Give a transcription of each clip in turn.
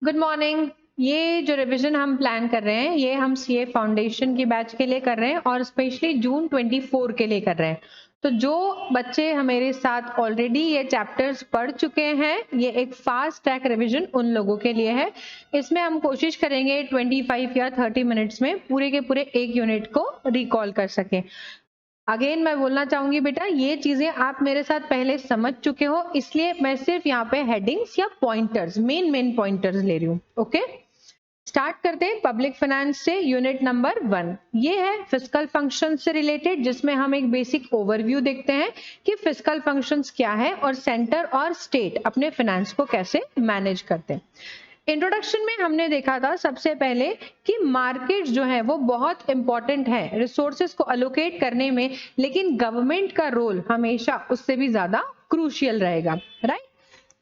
Good morning. ये जो revision हम प्लान कर रहे हैं ये हम सीए फाउंडेशन की बैच के लिए कर रहे हैं और स्पेशली जून 24 के लिए कर रहे हैं। तो जो बच्चे हमारे साथ ऑलरेडी ये चैप्टर्स पढ़ चुके हैं, ये एक फास्ट ट्रैक रिवीजन उन लोगों के लिए है। इसमें हम कोशिश करेंगे 25 या 30 मिनट्स में पूरे के पूरे एक यूनिट को रिकॉल कर सकें। अगेन मैं बोलना चाहूंगी बेटा, ये चीजें आप मेरे साथ पहले समझ चुके हो, इसलिए मैं सिर्फ यहाँ पे हेडिंग्स या पॉइंटर्स, मेन पॉइंटर्स ले रही हूँ। ओके, स्टार्ट करते हैं पब्लिक फाइनेंस से। यूनिट नंबर 1 ये है फिस्कल फंक्शन से रिलेटेड, जिसमें हम एक बेसिक ओवरव्यू देखते हैं कि फिस्कल फंक्शंस क्या है और सेंटर और स्टेट अपने फाइनेंस को कैसे मैनेज करते हैं। इंट्रोडक्शन में हमने देखा था सबसे पहले कि मार्केट जो है वो बहुत इंपॉर्टेंट है रिसोर्सेज को अलोकेट करने में, लेकिन गवर्नमेंट का रोल हमेशा उससे भी ज्यादा क्रूशियल रहेगा, राइट।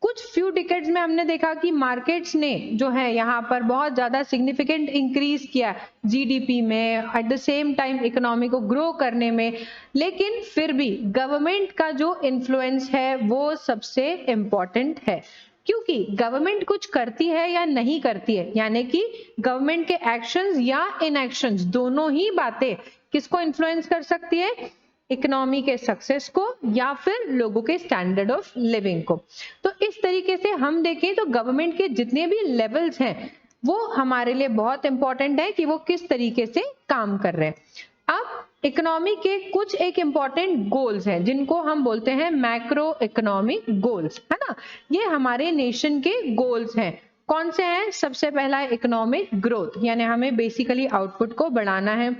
कुछ फ्यू डिकेड्स में हमने देखा कि मार्केट्स ने जो है यहाँ पर बहुत ज्यादा सिग्निफिकेंट इंक्रीज किया जीडीपी में, at the same time economy को ग्रो करने में, लेकिन फिर भी गवर्नमेंट का जो इन्फ्लुएंस है वो सबसे इम्पोर्टेंट है, क्योंकि गवर्नमेंट कुछ करती है या नहीं करती है, यानी कि गवर्नमेंट के एक्शंस या इनएक्शंस दोनों ही बातें किसको इन्फ्लुएंस कर सकती है, इकोनॉमी के सक्सेस को या फिर लोगों के स्टैंडर्ड ऑफ लिविंग को। तो इस तरीके से हम देखें तो गवर्नमेंट के जितने भी लेवल्स हैं वो हमारे लिए बहुत इंपॉर्टेंट है कि वो किस तरीके से काम कर रहे हैं। अब इकोनॉमी के कुछ एक इंपॉर्टेंट गोल्स हैं जिनको हम बोलते हैं मैक्रो इकोनॉमिक गोल्स, है ना। ये हमारे नेशन के गोल्स हैं। कौन से हैं? सबसे पहला है इकोनॉमिक ग्रोथ, यानी हमें बेसिकली आउटपुट को बढ़ाना है।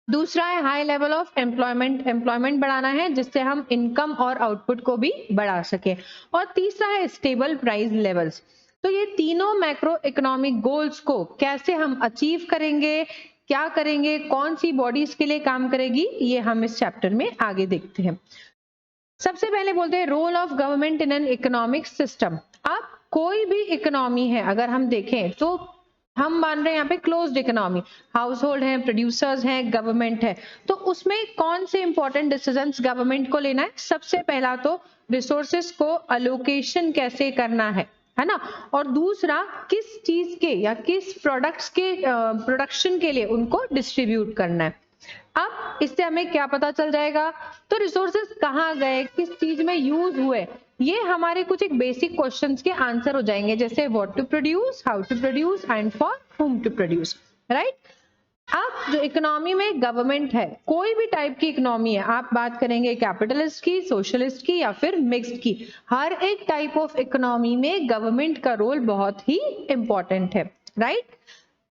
दूसरा है हाई लेवल ऑफ एम्प्लॉयमेंट बढ़ाना है, जिससे हम इनकम और आउटपुट को भी बढ़ा सके। और तीसरा है स्टेबल प्राइस लेवल्स। तो ये तीनों मैक्रो इकोनॉमिक गोल्स को कैसे हम अचीव करेंगे, क्या करेंगे, कौन सी बॉडीज के लिए काम करेगी, ये हम इस चैप्टर में आगे देखते हैं। सबसे पहले बोलते हैं role of government in an economic system. अब कोई भी इकोनॉमी है अगर हम देखें तो हम मान रहे हैं यहाँ पे क्लोज्ड इकोनॉमी, हाउस होल्ड है, प्रोड्यूसर्स हैं, गवर्नमेंट है। तो उसमें कौन से इंपॉर्टेंट डिसीजंस गवर्नमेंट को लेना है? सबसे पहला तो रिसोर्सेस को अलोकेशन कैसे करना है ना। और दूसरा किस चीज के या किस प्रोडक्ट्स के प्रोडक्शन के लिए उनको डिस्ट्रीब्यूट करना है। अब इससे हमें क्या पता चल जाएगा? तो रिसोर्सेज कहाँ गए, किस चीज में यूज हुए, ये हमारे कुछ एक बेसिक क्वेश्चंस के आंसर हो जाएंगे, जैसे what to produce, how to produce and for whom to produce, right. अब जो इकोनॉमी में गवर्नमेंट है, कोई भी टाइप की इकोनॉमी है, आप बात करेंगे कैपिटलिस्ट की, सोशलिस्ट की या फिर मिक्स्ड की, हर एक टाइप ऑफ इकोनॉमी में गवर्नमेंट का रोल बहुत ही इंपॉर्टेंट है, राइट।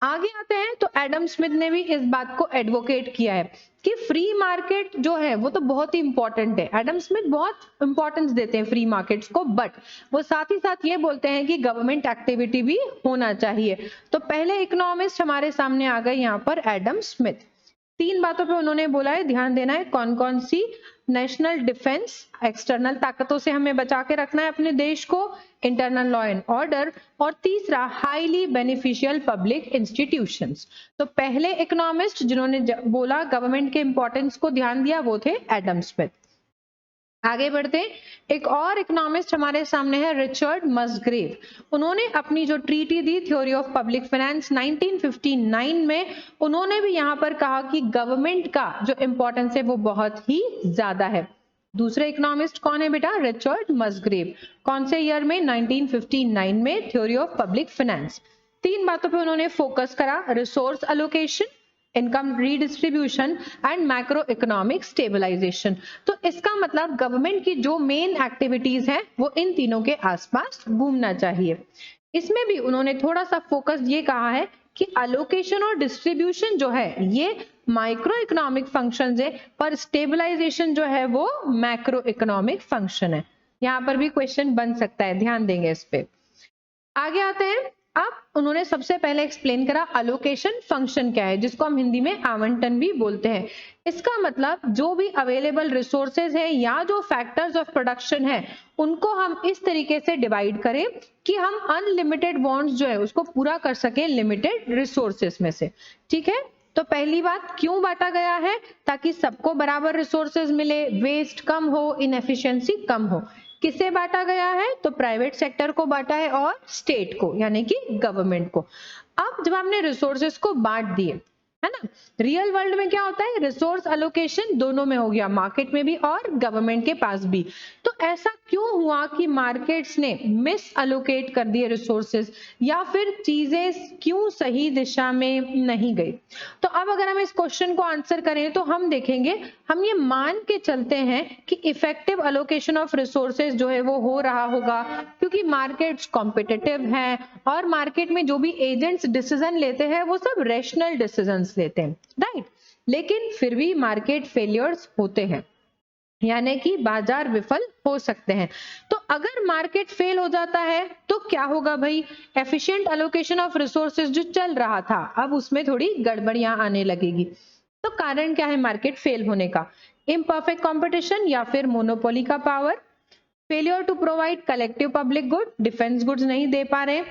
आगे आते हैं तो एडम स्मिथ ने भी इस बात को एडवोकेट किया है कि फ्री मार्केट जो है वो तो बहुत ही इंपॉर्टेंट है। एडम स्मिथ बहुत इंपॉर्टेंस देते हैं फ्री मार्केट्स को, बट वो साथ ही साथ ये बोलते हैं कि गवर्नमेंट एक्टिविटी भी होना चाहिए। तो पहले इकोनॉमिस्ट हमारे सामने आ गए यहाँ पर एडम स्मिथ। 3 बातों पे उन्होंने बोला है, ध्यान देना है। कौन कौन सी? नेशनल डिफेंस, एक्सटर्नल ताकतों से हमें बचा के रखना है अपने देश को, इंटरनल लॉ एंड ऑर्डर, और तीसरा हाईली बेनिफिशियल पब्लिक इंस्टीट्यूशंस। तो पहले इकोनॉमिस्ट जिन्होंने बोला गवर्नमेंट के इंपॉर्टेंस को ध्यान दिया वो थे एडम स्मिथ। आगे बढ़ते, एक और इकोनॉमिस्ट हमारे सामने है रिचर्ड मसग्रेव। उन्होंने अपनी जो treaty the theory of public finance 1959 में, उन्होंने भी यहाँ पर कहा कि गवर्नमेंट का जो इंपॉर्टेंस है वो बहुत ही ज्यादा है। दूसरे इकोनॉमिस्ट कौन है बेटा? रिचर्ड मसग्रेव। कौन से ईयर में? 1959 में, थ्योरी ऑफ पब्लिक फाइनेंस। 3 बातों पे उन्होंने फोकस करा, resource allocation, income redistribution and macro economic stabilization. तो इसका मतलब गवर्नमेंट की जो मेन एक्टिविटीज हैं वो इन तीनों के आसपास घूमना चाहिए। इसमें भी उन्होंने थोड़ा सा फोकस ये कहा है कि अलोकेशन और डिस्ट्रीब्यूशन जो है ये माइक्रो इकोनॉमिक फंक्शन है, पर स्टेबलाइजेशन जो है वो मैक्रो इकोनॉमिक फंक्शन है। यहाँ पर भी क्वेश्चन बन सकता है, ध्यान देंगे इस पे। आगे आते हैं। अब उन्होंने सबसे पहले एक्सप्लेन करा अलोकेशन फंक्शन क्या है, जिसको हम हिंदी में आवंटन भी बोलते हैं। इसका मतलब जो भी अवेलेबल रिसोर्सेज है या जो फैक्टर्स ऑफ प्रोडक्शन है उनको हम इस तरीके से डिवाइड करें कि हम अनलिमिटेड वांट्स जो है उसको पूरा कर सकें लिमिटेड रिसोर्सेज में से। ठीक है, तो पहली बात क्यों बांटा गया है? ताकि सबको बराबर रिसोर्सेज मिले, वेस्ट कम हो, इनएफिशिएंसी कम हो। किसे बांटा गया है? तो प्राइवेट सेक्टर को बांटा है और स्टेट को यानी कि गवर्नमेंट को। अब जब हमने रिसोर्सेज को बांट दिए, है ना, रियल वर्ल्ड में क्या होता है, रिसोर्स अलोकेशन दोनों में हो गया, मार्केट में भी और गवर्नमेंट के पास भी। तो ऐसा क्यों हुआ कि मार्केट्स ने मिस अलोकेट कर दिए रिसोर्सेज, या फिर चीजें क्यों सही दिशा में नहीं गई? तो अब अगर हम इस क्वेश्चन को आंसर करें तो हम देखेंगे, हम ये मान के चलते हैं कि इफेक्टिव अलोकेशन ऑफ रिसोर्सेज जो है वो हो रहा होगा, क्योंकि मार्केट्स कॉम्पिटिटिव हैं और मार्केट में जो भी एजेंट्स डिसीजन लेते हैं वो सब रेशनल डिसीजंस लेते हैं, राइट। लेकिन फिर भी मार्केट फेलियर्स होते हैं, यानी कि बाजार विफल हो सकते हैं। तो अगर मार्केट फेल हो जाता है तो क्या होगा भाई, एफिशिएंट अलोकेशन ऑफ रिसोर्सेज जो चल रहा था अब उसमें थोड़ी गड़बड़ियां आने लगेगी। तो कारण क्या है मार्केट फेल होने का? इम्परफेक्ट कंपटीशन या फिर मोनोपोली का power, failure to provide collective public good, defence goods नहीं दे पा रहे,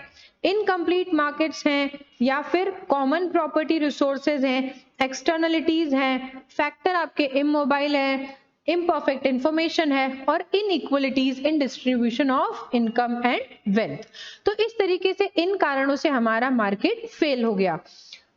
इनकम्प्लीट मार्केट्स हैं, या फिर कॉमन प्रॉपर्टी रिसोर्सेज हैं, एक्सटर्नलिटीज हैं, फैक्टर आपके इमोबाइल हैं, इम्परफेक्ट इंफॉर्मेशन है, और inequalities in distribution of income and wealth. तो इस तरीके से इन कारणों से हमारा मार्केट फेल हो गया।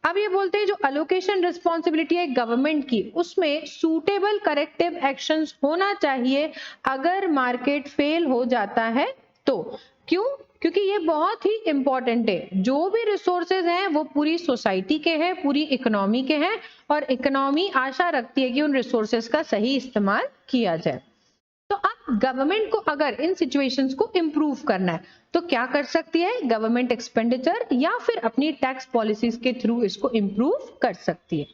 अब ये बोलते हैं जो अलोकेशन रिस्पॉन्सिबिलिटी है गवर्नमेंट की, उसमें सूटेबल करेक्टिव एक्शंस होना चाहिए अगर मार्केट फेल हो जाता है तो। क्यों? क्योंकि ये बहुत ही इंपॉर्टेंट है, जो भी रिसोर्सेज हैं वो पूरी सोसाइटी के हैं, पूरी इकोनॉमी के हैं, और इकोनॉमी आशा रखती है कि उन रिसोर्सेज का सही इस्तेमाल किया जाए। तो अब गवर्नमेंट को अगर इन सिचुएशंस को इम्प्रूव करना है तो क्या कर सकती है? गवर्नमेंट एक्सपेंडिचर या फिर अपनी टैक्स पॉलिसीज के थ्रू इसको इम्प्रूव कर सकती है।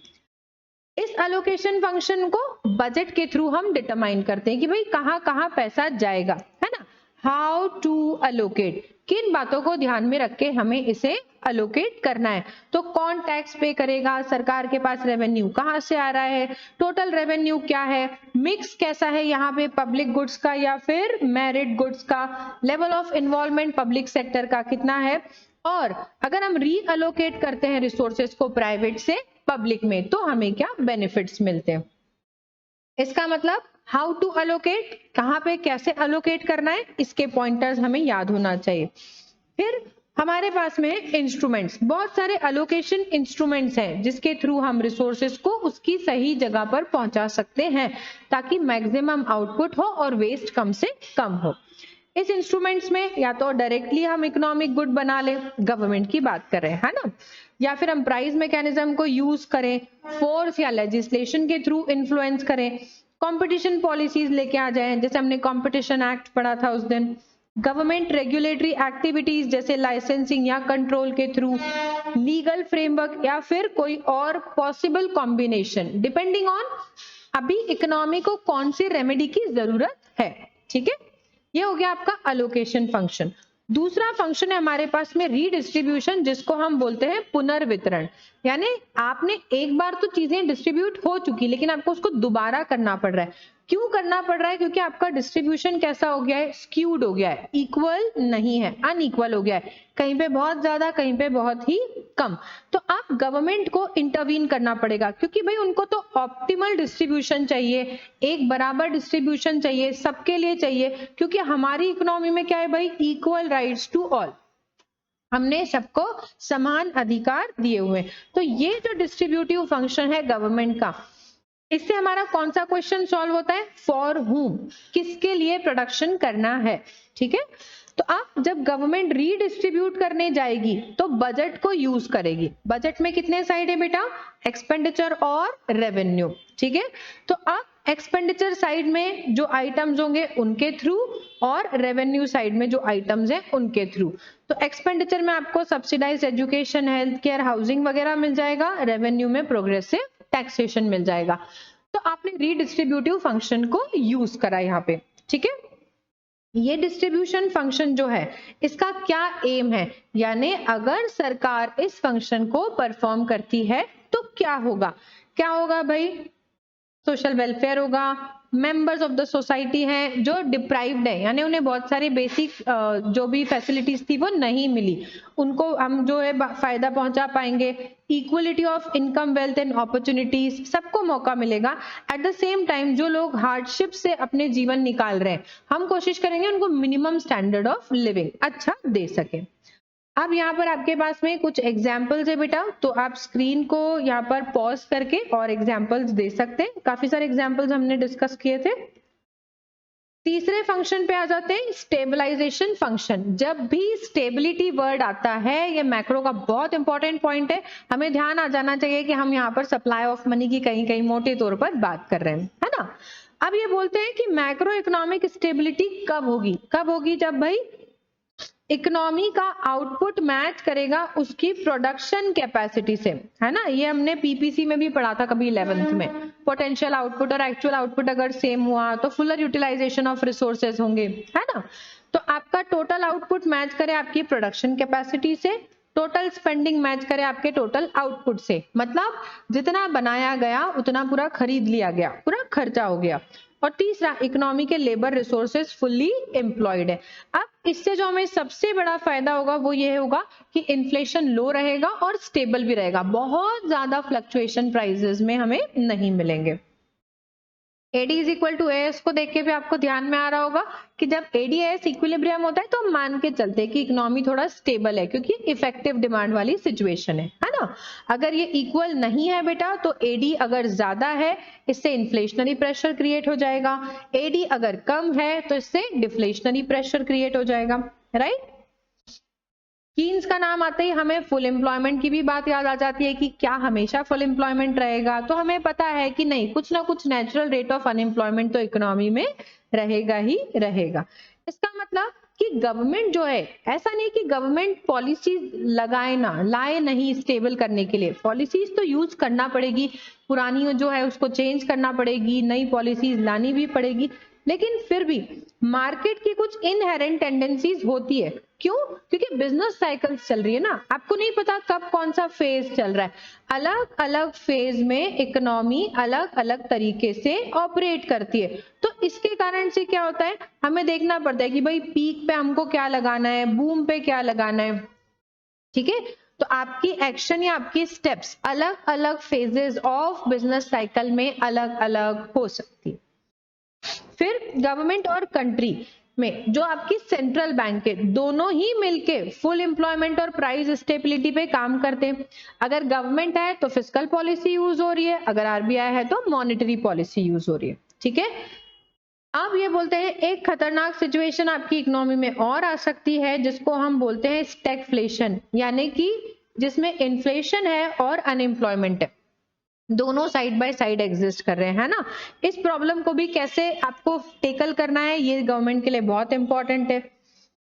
इस अलोकेशन फंक्शन को बजट के थ्रू हम डिटरमाइन करते हैं कि भाई कहाँ कहाँ पैसा जाएगा, है ना। हाउ टू अलोकेट, किन बातों को ध्यान में रख के हमें इसे अलोकेट करना है। तो कौन टैक्स पे करेगा, सरकार के पास रेवेन्यू कहाँ से आ रहा है, टोटल रेवेन्यू क्या है, मिक्स कैसा है यहाँ पे पब्लिक गुड्स का या फिर मेरिट गुड्स का, level of involvement public sector का कितना है, और अगर हम रीअलोकेट करते हैं रिसोर्सेज को प्राइवेट से पब्लिक में तो हमें क्या बेनिफिट्स मिलते हैं। इसका मतलब हाउ टू अलोकेट, कहाँ पे कैसे अलोकेट करना है, इसके पॉइंटर्स हमें याद होना चाहिए। फिर हमारे पास में इंस्ट्रूमेंट्स, बहुत सारे अलोकेशन इंस्ट्रूमेंट्स हैं जिसके थ्रू हम रिसोर्सेज को उसकी सही जगह पर पहुंचा सकते हैं ताकि मैक्सिमम आउटपुट हो और वेस्ट कम से कम हो। इस इंस्ट्रूमेंट्स में या तो डायरेक्टली हम इकोनॉमिक गुड बना ले, गवर्नमेंट की बात कर रहे हैं, है ना, या फिर हम प्राइस मैकेनिज्म को यूज करें, फोर्स या लेजिस्लेशन के थ्रू इन्फ्लुएंस करें, कंपटीशन पॉलिसीज लेके आ जाएं, जैसे हमने कंपटीशन एक्ट पढ़ा था उस दिन, गवर्नमेंट रेगुलेटरी एक्टिविटीज जैसे लाइसेंसिंग या कंट्रोल के थ्रू, लीगल फ्रेमवर्क, या फिर कोई और पॉसिबल कॉम्बिनेशन डिपेंडिंग ऑन अभी इकोनॉमी को कौन सी रेमेडी की जरूरत है। ठीक है, ये हो गया आपका अलोकेशन फंक्शन। दूसरा फंक्शन है हमारे पास में रीडिस्ट्रीब्यूशन, जिसको हम बोलते हैं पुनर्वितरण। यानी आपने एक बार तो चीजें डिस्ट्रीब्यूट हो चुकी लेकिन आपको उसको दोबारा करना पड़ रहा है। क्यों करना पड़ रहा है? क्योंकि आपका डिस्ट्रीब्यूशन कैसा हो गया है, स्क्यूड हो गया है, इक्वल नहीं है, अनइक्वल हो गया है, कहीं पे बहुत ज्यादा कहीं पे बहुत ही कम। तो आप गवर्नमेंट को इंटरवीन करना पड़ेगा क्योंकि भाई उनको तो ऑप्टिमल डिस्ट्रीब्यूशन चाहिए, एक बराबर डिस्ट्रीब्यूशन चाहिए, सबके लिए चाहिए, क्योंकि हमारी इकोनॉमी में क्या है भाई, इक्वल राइट्स टू ऑल, हमने सबको समान अधिकार दिए हुए। तो ये जो डिस्ट्रीब्यूटिव फंक्शन है गवर्नमेंट का, इससे हमारा कौन सा क्वेश्चन सॉल्व होता है, फॉर हुम, किसके लिए प्रोडक्शन करना है। ठीक है, तो अब जब गवर्नमेंट रीडिस्ट्रीब्यूट करने जाएगी तो बजट को यूज करेगी। बजट में कितने साइड है बेटा, एक्सपेंडिचर और रेवेन्यू। ठीक है, तो अब एक्सपेंडिचर साइड में जो आइटम्स होंगे उनके थ्रू और रेवेन्यू साइड में जो आइटम्स हैं उनके थ्रू। तो एक्सपेंडिचर में आपको subsidise education, health care, housing वगैरह मिल जाएगा, रेवेन्यू में प्रोग्रेसिव टैक्सेशन मिल जाएगा। तो आपने रीडिस्ट्रीब्यूटिव फंक्शन को यूज करा यहाँ पे। ठीक है, ये डिस्ट्रीब्यूशन फंक्शन जो है इसका क्या एम है, यानी अगर सरकार इस फंक्शन को परफॉर्म करती है तो क्या होगा, क्या होगा भाई, सोशल वेलफेयर होगा, मेंबर्स ऑफ द सोसाइटी हैं जो डिप्राइव्ड है, यानी उन्हें बहुत सारी बेसिक जो भी फैसिलिटीज थी वो नहीं मिली, उनको हम जो है फायदा पहुंचा पाएंगे। Equality of income, wealth and opportunities, सबको मौका मिलेगा। एट द सेम टाइम जो लोग हार्डशिप से अपने जीवन निकाल रहे हैं, हम कोशिश करेंगे उनको मिनिमम स्टैंडर्ड ऑफ लिविंग अच्छा दे सके। अब यहाँ पर आपके पास में कुछ एग्जाम्पल्स है बेटा, तो आप स्क्रीन को यहाँ पर पॉज करके और एग्जाम्पल्स दे सकते हैं। काफी सारे एग्जाम्पल्स हमने डिस्कस किए थे। तीसरे फंक्शन पे आ जाते हैं, स्टेबलाइजेशन फंक्शन। जब भी स्टेबिलिटी वर्ड आता है, ये मैक्रो का बहुत इंपॉर्टेंट पॉइंट है, हमें ध्यान आ जाना चाहिए कि हम यहाँ पर सप्लाई ऑफ मनी की कहीं कहीं मोटे तौर पर बात कर रहे हैं, है ना। अब ये बोलते हैं कि मैक्रो इकोनॉमिक स्टेबिलिटी कब होगी, कब होगी, जब भाई इकोनॉमी का आउटपुट मैच करेगा उसकी प्रोडक्शन कैपेसिटी से, है ना। ये हमने पीपीसी में भी पढ़ा था कभी 11th में। पोटेंशियल आउटपुट और एक्चुअल आउटपुट अगर सेम हुआ तो फुलर यूटिलाइजेशन ऑफ रिसोर्सेज होंगे, है ना। तो आपका टोटल आउटपुट मैच करे आपकी प्रोडक्शन कैपेसिटी से, टोटल स्पेंडिंग मैच करे आपके टोटल आउटपुट से, मतलब जितना बनाया गया उतना पूरा खरीद लिया गया, पूरा खर्चा हो गया। और तीसरा, इकोनॉमी के लेबर रिसोर्सेज फुल्ली एम्प्लॉयड है। अब इससे जो हमें सबसे बड़ा फायदा होगा वो ये होगा कि इन्फ्लेशन लो रहेगा और स्टेबल भी रहेगा, बहुत ज्यादा फ्लक्चुएशन प्राइसेस में हमें नहीं मिलेंगे। AD is equal to AS को देख के भी आपको ध्यान में आ रहा होगा कि जब AD/AS इक्विलिब्रियम होता है तो हम मान के चलते हैं कि इकोनॉमी थोड़ा स्टेबल है, क्योंकि इफेक्टिव डिमांड वाली सिचुएशन है ना। अगर ये इक्वल नहीं है बेटा तो AD अगर ज्यादा है इससे इन्फ्लेशनरी प्रेशर क्रिएट हो जाएगा, AD अगर कम है तो इससे डिफ्लेशनरी प्रेशर क्रिएट हो जाएगा, राइट। कीन्स का नाम आते ही हमें फुल एम्प्लॉयमेंट की भी बात याद आ जाती है कि क्या हमेशा फुल एम्प्लॉयमेंट रहेगा, तो हमें पता है कि नहीं, कुछ ना कुछ नेचुरल रेट ऑफ अनएम्प्लॉयमेंट तो इकोनॉमी में रहेगा ही रहेगा। इसका मतलब कि गवर्नमेंट जो है, ऐसा नहीं कि गवर्नमेंट पॉलिसीज लगाए ना, लाए नहीं स्टेबल करने के लिए, पॉलिसीज तो यूज करना पड़ेगी, पुरानी जो है उसको चेंज करना पड़ेगी, नई पॉलिसीज लानी भी पड़ेगी, लेकिन फिर भी मार्केट की कुछ इनहेरेंट टेंडेंसीज होती है। क्यों? क्योंकि बिजनेस साइकिल्स चल रही है ना, आपको नहीं पता कब कौन सा फेज चल रहा है, अलग अलग फेज में इकोनॉमी अलग अलग तरीके से ऑपरेट करती है। तो इसके कारण से क्या होता है, हमें देखना पड़ता है कि भाई पीक पे हमको क्या लगाना है, बूम पे क्या लगाना है, ठीक है। तो आपकी एक्शन या आपकी स्टेप्स अलग अलग फेजेस ऑफ बिजनेस साइकिल में अलग अलग हो सकती है। फिर गवर्नमेंट और कंट्री में जो आपकी सेंट्रल बैंक है, दोनों ही मिलके फुल एम्प्लॉयमेंट और प्राइस स्टेबिलिटी पे काम करते हैं। अगर गवर्नमेंट है तो फिस्कल पॉलिसी यूज हो रही है, अगर आरबीआई है तो मॉनेटरी पॉलिसी यूज हो रही है, ठीक है। अब ये बोलते हैं एक खतरनाक सिचुएशन आपकी इकोनॉमी में और आ सकती है जिसको हम बोलते हैं स्टैगफ्लेशन, यानी कि जिसमें इन्फ्लेशन है और अनएम्प्लॉयमेंट है, दोनों साइड बाय साइड एग्जिस्ट कर रहे हैं, है ना। इस प्रॉब्लम को भी कैसे आपको टेकल करना है ये गवर्नमेंट के लिए बहुत इंपॉर्टेंट है।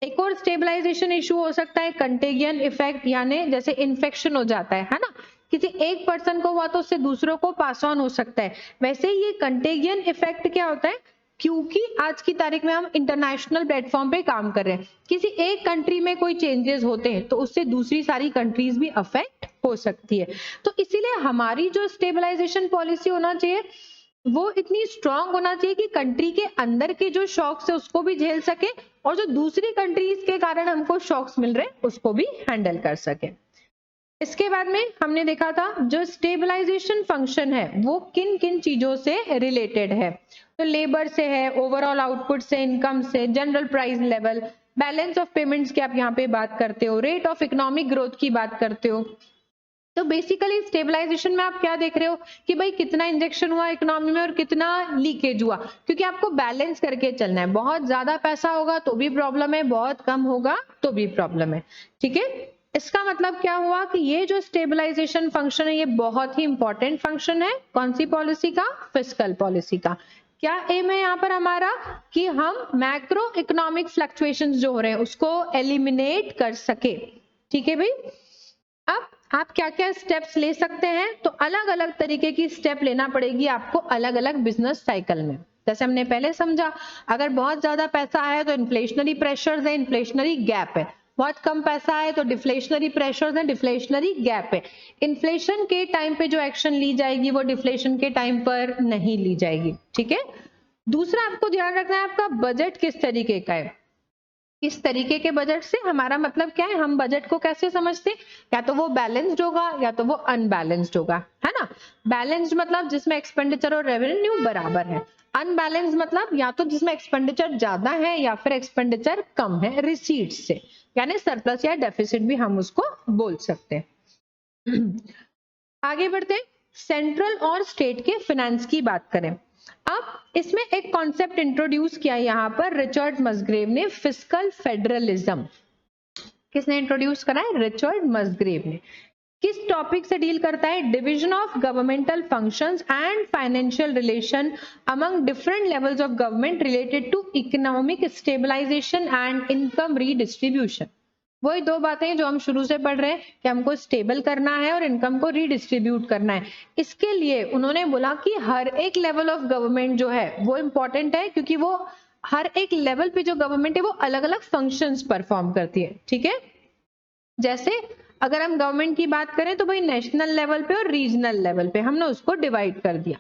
एक और स्टेबलाइजेशन इशू हो सकता है कंटेगियन इफेक्ट, यानी जैसे इन्फेक्शन हो जाता है ना, किसी एक पर्सन को हुआ तो उससे दूसरों को पास ऑन हो सकता है। वैसे ही ये कंटेगियन इफेक्ट क्या होता है, क्योंकि आज की तारीख में हम इंटरनेशनल प्लेटफॉर्म पे काम कर रहे हैं, किसी एक कंट्री में कोई चेंजेस होते हैं तो उससे दूसरी सारी कंट्रीज भी अफेक्ट हो सकती है। तो इसीलिए हमारी जो स्टेबलाइजेशन पॉलिसी होना चाहिए वो इतनी स्ट्रांग होना चाहिए कि कंट्री के अंदर के जो शॉक्स है उसको भी झेल सके, और जो दूसरी कंट्रीज के कारण हमको शॉक्स मिल रहे हैं उसको भी हैंडल कर सके। इसके बाद में हमने देखा था जो स्टेबलाइजेशन फंक्शन है वो किन किन चीजों से रिलेटेड है, तो लेबर से है, ओवरऑल आउटपुट से, इनकम से, general price level, balance of payments की आप यहाँ पे बात करते हो, रेट ऑफ इकोनॉमिक ग्रोथ की बात करते हो। तो बेसिकली स्टेबलाइजेशन में आप क्या देख रहे हो कि भाई कितना इंजेक्शन हुआ इकोनॉमी में और कितना लीकेज हुआ, क्योंकि आपको बैलेंस करके चलना है, बहुत ज्यादा पैसा होगा तो भी प्रॉब्लम है, बहुत कम होगा तो भी प्रॉब्लम है, ठीक है। इसका मतलब क्या हुआ कि ये जो स्टेबलाइजेशन फंक्शन है ये बहुत ही इंपॉर्टेंट फंक्शन है, कौन सी पॉलिसी का, फिस्कल पॉलिसी का। क्या एम है यहाँ पर हमारा कि हम मैक्रो इकोनॉमिक फ्लक्चुएशंस जो हो रहे हैं उसको एलिमिनेट कर सके, ठीक है भाई। अब आप क्या क्या स्टेप्स ले सकते हैं, तो अलग अलग तरीके की स्टेप लेना पड़ेगी आपको अलग अलग बिजनेस साइकिल में। जैसे हमने पहले समझा, अगर बहुत ज्यादा पैसा आया तो इन्फ्लेशनरी प्रेशर्स है, इन्फ्लेशनरी गैप है, बहुत कम पैसा है तो डिफ्लेशनरी प्रेशर्स है, डिफ्लेशनरी गैप है। इन्फ्लेशन के टाइम पे जो एक्शन ली जाएगी वो डिफ्लेशन के टाइम पर नहीं ली जाएगी, ठीक है। दूसरा आपको ध्यान रखना है आपका बजट किस तरीके का है। इस तरीके के बजट से हमारा मतलब क्या है, हम बजट को कैसे समझते हैं, या तो वो बैलेंस्ड होगा या तो वो अनबैलेंस्ड होगा, है ना। बैलेंस्ड मतलब जिसमें एक्सपेंडिचर और रेवेन्यू बराबर है, अनबैलेंस्ड मतलब या तो जिसमें एक्सपेंडिचर ज्यादा है या फिर एक्सपेंडिचर कम है रिसीट्स से, यानी सरप्लस या डेफिसिट भी हम उसको बोल सकते हैं। आगे बढ़ते हैं, सेंट्रल और स्टेट के फाइनेंस की बात करें। अब इसमें एक कॉन्सेप्ट इंट्रोड्यूस किया यहाँ पर रिचर्ड मसग्रेव ने, फिस्कल फेडरलिज्म। किसने इंट्रोड्यूस करा है, रिचर्ड मसग्रेव ने। किस टॉपिक से डील करता है, division of governmental functions and financial relation among different levels of government related to economic stabilization and income redistribution. वही दो बातें जो हम शुरू से पढ़ रहे हैं कि हमको स्टेबल करना है और इनकम को रीडिस्ट्रीब्यूट करना है। इसके लिए उन्होंने बोला कि हर एक लेवल ऑफ गवर्नमेंट जो है वो इंपॉर्टेंट है, क्योंकि वो हर एक लेवल पे जो गवर्नमेंट है वो अलग अलग फंक्शंस परफॉर्म करती है, ठीक है। जैसे अगर हम गवर्नमेंट की बात करें तो भाई नेशनल लेवल पे और रीजनल लेवल पे हमने उसको डिवाइड कर दिया,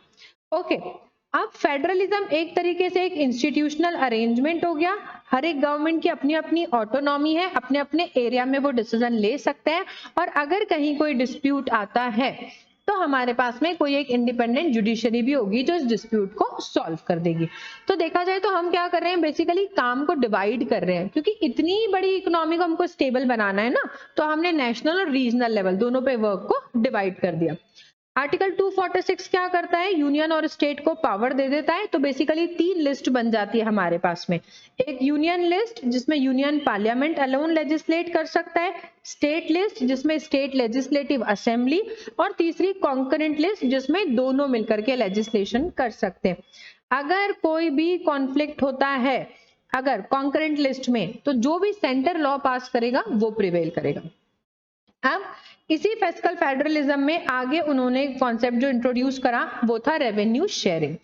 ओके। अब फेडरलिज्म एक तरीके से एक इंस्टीट्यूशनल अरेंजमेंट हो गया, हर एक गवर्नमेंट की अपनी अपनी ऑटोनॉमी है, अपने अपने एरिया में वो डिसीजन ले सकते हैं, और अगर कहीं कोई डिस्प्यूट आता है तो हमारे पास में कोई एक इंडिपेंडेंट जुडिशरी भी होगी जो इस डिस्प्यूट को सॉल्व कर देगी। तो देखा जाए तो हम क्या कर रहे हैं, बेसिकली काम को डिवाइड कर रहे हैं, क्योंकि इतनी बड़ी इकोनॉमी को हमको स्टेबल बनाना है ना, तो हमने नेशनल और रीजनल लेवल दोनों पे वर्क को डिवाइड कर दिया। आर्टिकल 246 क्या करता है, यूनियन और स्टेट को पावर दे देता है। तो बेसिकली 3 लिस्ट बन जाती है हमारे पास में, एक यूनियन लिस्ट जिसमें यूनियन पार्लियामेंट अलोन लेजिस्लेट कर सकता है, स्टेट लिस्ट जिसमें स्टेट लेजिस्लेटिव असेंबली, और तीसरी कॉन्करेंट लिस्ट जिसमें दोनों मिलकर के लेजिस्लेशन कर सकते हैं। अगर कोई भी कॉन्फ्लिक्ट होता है अगर कॉन्करेंट लिस्ट में, तो जो भी सेंटर लॉ पास करेगा वो प्रिवेल करेगा। अब इसी फिस्कल फेडरलिज्म में आगे उन्होंने कॉन्सेप्ट जो इंट्रोड्यूस करा वो था रेवेन्यू शेयरिंग।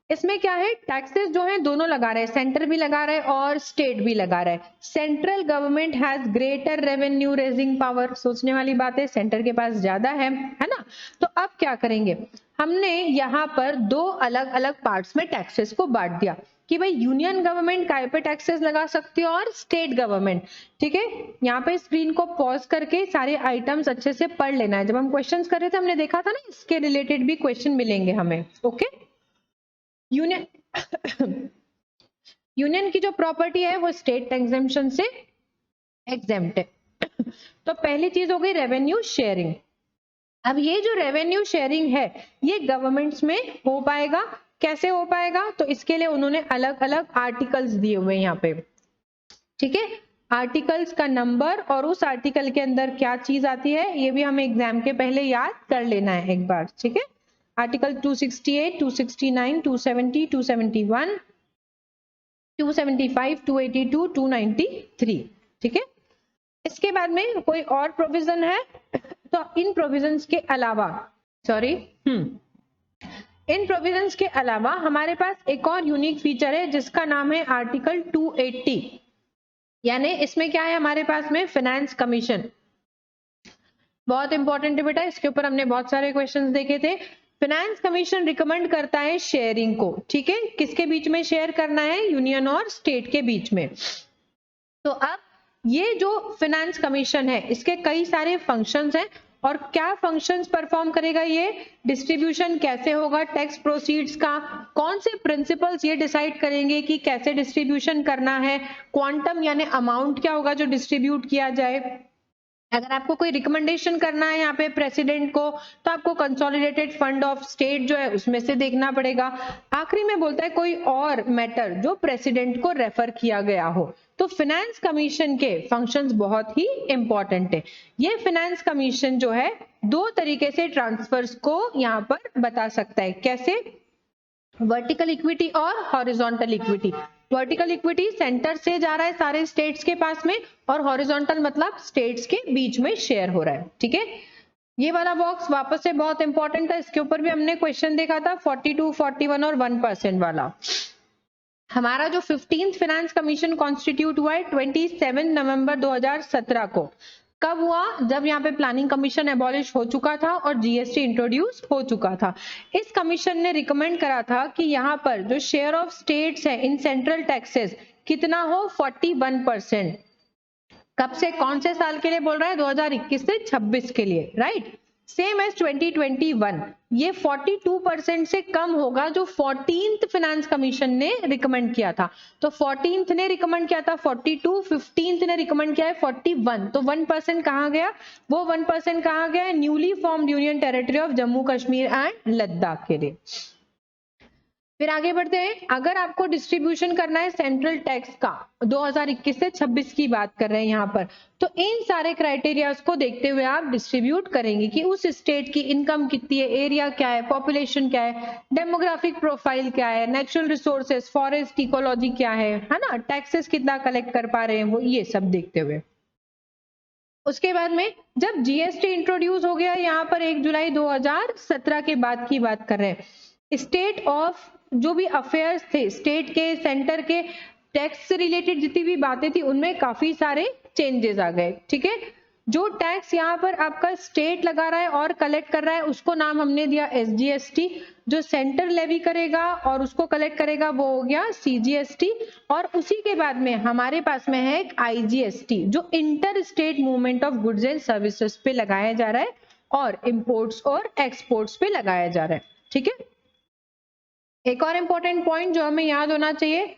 इसमें क्या है, टैक्सेस जो है दोनों लगा रहे हैं, सेंटर भी लगा रहा है और स्टेट भी लगा रहा है। Central government has greater revenue raising power, सोचने वाली बात है, सेंटर के पास ज्यादा है ना। तो अब क्या करेंगे, हमने यहाँ पर दो अलग अलग पार्ट्स में टैक्सेस को बांट दिया कि भाई यूनियन गवर्नमेंट काय पे टैक्सेस लगा सकती है और स्टेट गवर्नमेंट, ठीक है। यहाँ पे स्क्रीन को पॉज करके सारे आइटम्स अच्छे से पढ़ लेना है। जब हम क्वेश्चंस कर रहे थे हमने देखा था ना, इसके रिलेटेड भी क्वेश्चन मिलेंगे हमें, ओके। यूनियन यूनियन की जो प्रॉपर्टी है वो स्टेट एग्जेम्पशन से एग्जेम्प्ट है। तो पहली चीज हो गई रेवेन्यू शेयरिंग। अब ये जो रेवेन्यू शेयरिंग है ये गवर्नमेंट्स में हो पाएगा, कैसे हो पाएगा, तो इसके लिए उन्होंने अलग अलग आर्टिकल्स दिए हुए हैं यहाँ पे, ठीक है। आर्टिकल्स का नंबर और उस आर्टिकल के अंदर क्या चीज आती है ये भी हमें एग्जाम के पहले याद कर लेना है एक बार, ठीक है। आर्टिकल 268, 269, 270, 271, 275, 282, 293, ठीक है। इसके बाद में कोई और प्रोविजन है, तो इन प्रोविजंस के अलावा इन प्रोविजंस के अलावा हमारे पास एक और यूनिक फीचर है जिसका नाम है आर्टिकल 280, यानी इसमें क्या है हमारे पास में फाइनेंस कमीशन। बहुत इंपॉर्टेंट है बेटा, इसके ऊपर हमने बहुत सारे क्वेश्चंस देखे थे। फाइनेंस कमीशन रिकमेंड करता है शेयरिंग को, ठीक है। किसके बीच में शेयर करना है, यूनियन और स्टेट के बीच में। तो अब ये जो फाइनेंस कमीशन है इसके कई सारे फंक्शंस हैं, और क्या फंक्शंस परफॉर्म करेगा ये, डिस्ट्रीब्यूशन कैसे होगा टैक्स प्रोसीड्स का, कौन से प्रिंसिपल्स ये डिसाइड करेंगे कि कैसे डिस्ट्रीब्यूशन करना है, क्वांटम यानी अमाउंट क्या होगा जो डिस्ट्रीब्यूट किया जाए। अगर आपको कोई रिकमेंडेशन करना है यहाँ पे प्रेसिडेंट को, तो आपको कंसोलिडेटेड फंड ऑफ स्टेट जो है उसमें से देखना पड़ेगा। आखिरी में बोलता है कोई और मैटर जो प्रेसिडेंट को रेफर किया गया हो। तो फाइनेंस कमीशन के फंक्शंस बहुत ही इंपॉर्टेंट है। ये फाइनेंस कमीशन जो है दो तरीके से ट्रांसफर्स को यहाँ पर बता सकता है, कैसे, वर्टिकल इक्विटी और horizontal equity. Vertical equity centre से जा रहा है सारे स्टेट्स के पास में, और हॉरिजॉन्टल मतलब स्टेट्स के बीच में शेयर हो रहा है, ठीक है। ये वाला बॉक्स वापस से बहुत इंपॉर्टेंट है, इसके ऊपर भी हमने क्वेश्चन देखा था 42, 41 और 1% वाला। हमारा जो 15th फाइनेंस कमीशन कॉन्स्टिट्यूट हुआ है 27 नवंबर 2017 को। कब हुआ? जब यहाँ पे प्लानिंग कमीशन एबॉलिश हो चुका था और जीएसटी इंट्रोड्यूस हो चुका था। इस कमीशन ने रिकमेंड करा था कि यहाँ पर जो शेयर ऑफ स्टेट्स है इन सेंट्रल टैक्सेस कितना हो, 41%। कब से, कौन से साल के लिए बोल रहा है? 2021 से 26 के लिए, राइट। सेम एज 2021, ये 42% से कम होगा जो 14th फाइनेंस कमीशन ने रिकमेंड किया था। तो 14th ने रिकमेंड किया था 42, 15th ने रिकमेंड किया है 41, तो 1% कहाँ गया? वो 1% कहाँ गया है? Newly formed union territory of Jammu Kashmir and Ladakh के लिए। फिर आगे बढ़ते हैं। अगर आपको डिस्ट्रीब्यूशन करना है सेंट्रल टैक्स का, 2021 से 26 की बात कर रहे हैं यहाँ पर, तो इन सारे क्राइटेरियाज को देखते हुए आप डिस्ट्रीब्यूट करेंगे कि उस स्टेट की इनकम कितनी है, एरिया क्या है, पॉपुलेशन क्या है, डेमोग्राफिक प्रोफाइल क्या है, नेचुरल रिसोर्सेज, फॉरेस्ट इकोलॉजी क्या है ना, टैक्सेस कितना कलेक्ट कर पा रहे हैं वो, ये सब देखते हुए। उसके बाद में जब जीएसटी इंट्रोड्यूस हो गया यहाँ पर 1 जुलाई 2017 के बाद की बात कर रहे हैं, स्टेट ऑफ जो भी अफेयर्स थे, स्टेट के, सेंटर के टैक्स से रिलेटेड जितनी भी बातें थी उनमें काफी सारे चेंजेस आ गए। ठीक है, जो टैक्स यहाँ पर आपका स्टेट लगा रहा है और कलेक्ट कर रहा है उसको नाम हमने दिया एसजीएसटी, जो सेंटर लेवी करेगा और उसको कलेक्ट करेगा वो हो गया सीजीएसटी, और उसी के बाद में हमारे पास में है एक आईजीएसटी जो inter state movement of goods and services पे लगाया जा रहा है और इंपोर्ट्स और एक्सपोर्ट्स पे लगाया जा रहा है। ठीक है, एक और इंपॉर्टेंट पॉइंट जो हमें याद होना चाहिए,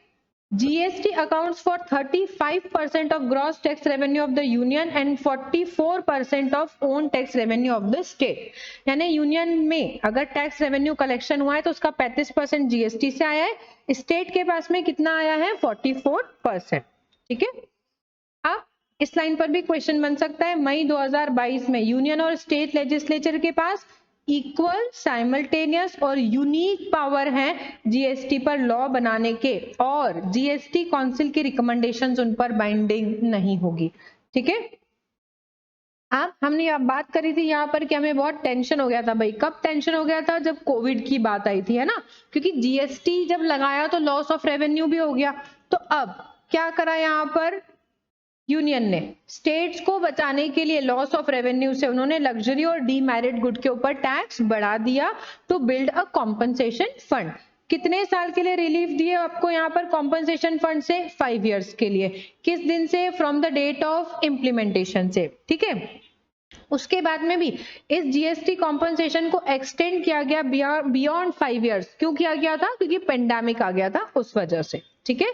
GST accounts for 35% of gross tax revenue of the union and 44% of own tax revenue of the state। यानी यूनियन में अगर टैक्स रेवेन्यू कलेक्शन हुआ है तो उसका 35% जीएसटी से आया है, स्टेट के पास में कितना आया है? 44%। ठीक है, अब इस लाइन पर भी क्वेश्चन बन सकता है। मई 2022 में यूनियन और स्टेट लेजिस्लेचर के पास इक्वल, साइमल्टेनियस और यूनिक पावर है जीएसटी पर लॉ बनाने के, और जीएसटी काउंसिल की रिकमेंडेशंस उन पर बाइंडिंग नहीं होगी। ठीक है, अब हमने अब बात करी थी यहाँ पर कि हमें बहुत टेंशन हो गया था। भाई कब टेंशन हो गया था? जब कोविड की बात आई थी, है ना, क्योंकि जीएसटी जब लगाया तो लॉस ऑफ रेवेन्यू भी हो गया। तो अब क्या करा यहाँ पर यूनियन ने? स्टेट्स को बचाने के लिए लॉस ऑफ रेवेन्यू से उन्होंने लग्जरी और डीमेरिट गुड के ऊपर टैक्स बढ़ा दिया to build a compensation fund. कितने साल के लिए रिलीफ दिए आपको यहाँ पर कॉम्पनसेशन फंड से? 5 इयर्स के लिए। किस दिन से? From the date of implementation से। ठीक है, उसके बाद में भी इस जीएसटी कॉम्पनसेशन को एक्सटेंड किया गया बियॉन्ड 5 इयर्स। क्यों किया गया था? क्योंकि पेंडेमिक आ गया था उस वजह से। ठीक है,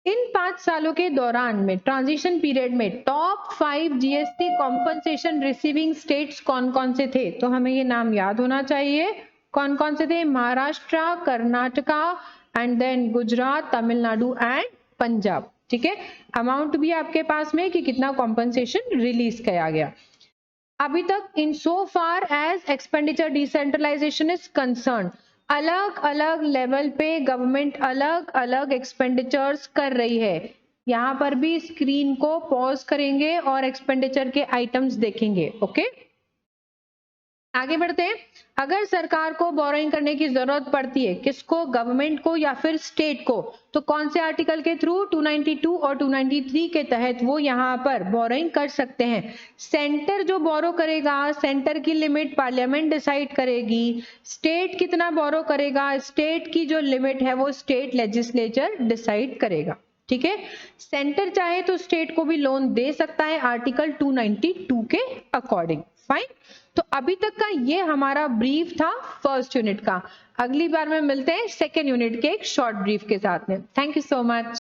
इन 5 सालों के दौरान में, ट्रांजिशन पीरियड में, top 5 GST compensation receiving states कौन कौन से थे? तो हमें ये नाम याद होना चाहिए। कौन कौन से थे? Maharashtra, Karnataka and then Gujarat, Tamil Nadu and Punjab. ठीक है, अमाउंट भी आपके पास में कि कितना कॉम्पनसेशन रिलीज किया गया। अभी तक in so far as expenditure decentralisation is concern, अलग अलग लेवल पे गवर्नमेंट अलग अलग एक्सपेंडिचर्स कर रही है। यहाँ पर भी स्क्रीन को पॉज करेंगे और एक्सपेंडिचर के आइटम्स देखेंगे। ओके, आगे बढ़ते हैं। अगर सरकार को बोरोइंग करने की जरूरत पड़ती है, किसको? गवर्नमेंट को या फिर स्टेट को, तो कौन से आर्टिकल के थ्रू? 292 और 293 के तहत वो यहाँ पर बोरोइंग कर सकते हैं। सेंटर जो बोरो करेगा, सेंटर की लिमिट पार्लियामेंट डिसाइड करेगी। स्टेट कितना बोरो करेगा, स्टेट की जो लिमिट है वो स्टेट लेजिस्लेचर डिसाइड करेगा। ठीक है, सेंटर चाहे तो स्टेट को भी लोन दे सकता है आर्टिकल 292 के अकॉर्डिंग। फाइन, तो अभी तक का ये हमारा ब्रीफ था फर्स्ट यूनिट का। अगली बार में मिलते हैं सेकेंड यूनिट के एक शॉर्ट ब्रीफ के साथ में। Thank you so much.